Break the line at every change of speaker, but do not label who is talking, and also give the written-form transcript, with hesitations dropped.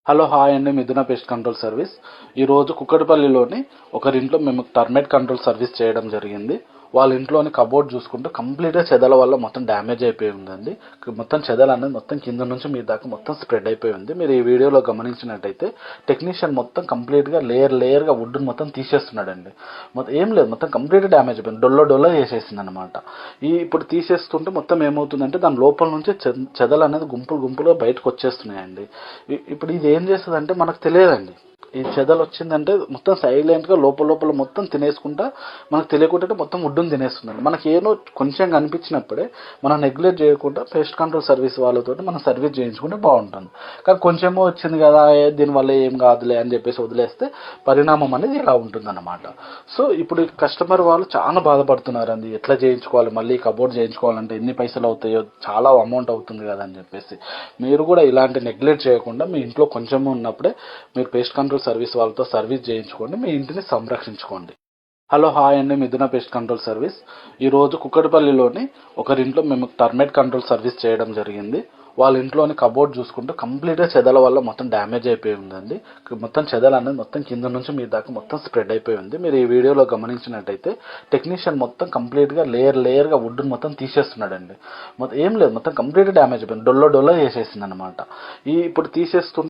Hello hi అండి, మిథున pest control service. ఈరోజు కుక్కటిపల్లిలోని ఒకరింట్లో మేము టర్మైట్ కంట్రోల్ సర్వీస్ చేయడం జరిగింది. వాళ్ళ ఇంట్లోని కబోర్డ్ చూసుకుంటే కంప్లీట్గా చెదల వల్ల మొత్తం డ్యామేజ్ అయిపోయి ఉందండి. మొత్తం చెదలు అనేది మొత్తం కింద నుంచి మీ దాకా మొత్తం స్ప్రెడ్ అయిపోయి ఉంది. మీరు ఈ వీడియోలో గమనించినట్టయితే టెక్నీషియన్ మొత్తం కంప్లీట్గా లేయర్గా వుడ్ని మొత్తం తీసేస్తున్నాడండి. మొత్తం ఏం లేదు, మొత్తం కంప్లీట్గా డ్యామేజ్ అయిపోయింది, డొల్ల చేసేసింది అనమాట. ఇప్పుడు తీసేస్తుంటే మొత్తం ఏమవుతుందంటే దాని లోపల నుంచి చెదలు అనేది గుంపులుగా బయటకు వచ్చేస్తున్నాయండి. ఇప్పుడు ఇది ఏం చేస్తుందంటే మనకు తెలియదండి. ఈ చెదలు వచ్చిందంటే మొత్తం సైలెంట్గా లోపల మొత్తం తినేసుకుంటా మనకు తెలియకుండా మొత్తం వుడ్డుని తినేస్తుందండి. మనకి ఏదో కొంచెం కనిపించినప్పుడే మనం నెగ్లెక్ట్ చేయకుండా పెస్ట్ కంట్రోల్ సర్వీస్ వాళ్ళతో మనం సర్వీస్ చేయించుకుంటే బాగుంటుంది. కానీ కొంచెమో వచ్చింది కదా, దీనివల్ల ఏం కాదులే అని చెప్పేసి వదిలేస్తే పరిణామం అనేది ఇలా ఉంటుందన్నమాట. సో ఇప్పుడు కస్టమర్ వాళ్ళు చాలా బాధపడుతున్నారండి. ఎట్లా చేయించుకోవాలి, మళ్ళీ కబోర్డ్ చేయించుకోవాలంటే ఎన్ని పైసలు అవుతాయో, చాలా అమౌంట్ అవుతుంది కదా అని చెప్పేసి. మీరు కూడా ఇలాంటి నెగ్లెక్ట్ చేయకుండా మీ ఇంట్లో కొంచెం ఉన్నప్పుడే మీరు పెస్ట్ కంట్రోల్ సర్వీస్ వాళ్ళతో సర్వీస్ చేయించుకోండి, మీ ఇంటిని సంరక్షించుకోండి. హలో హాయ్ అండి, మిథున పెస్ట్ కంట్రోల్ సర్వీస్. ఈరోజు కుక్కటిపల్లిలోని ఒకరింట్లో మేము టర్మైట్ కంట్రోల్ సర్వీస్ చేయడం జరిగింది. వాళ్ళ ఇంట్లోని కబోర్డ్ చూసుకుంటే కంప్లీట్గా చెదల వల్ల మొత్తం డ్యామేజ్ అయిపోయి ఉందండి. మొత్తం చెదలు అనేది మొత్తం కింద నుంచి మీ దాకా మొత్తం స్ప్రెడ్ అయిపోయి ఉంది. మీరు ఈ వీడియోలో గమనించినట్టయితే టెక్నీషియన్ మొత్తం కంప్లీట్గా లేయర్గా వుడ్ని మొత్తం తీసేస్తున్నాడండి. మొత్తం ఏం లేదు, మొత్తం కంప్లీట్గా డ్యామేజ్ అయిపోయింది, డొల్ల చేసేసింది అనమాట. ఇప్పుడు తీసేస్తుంటే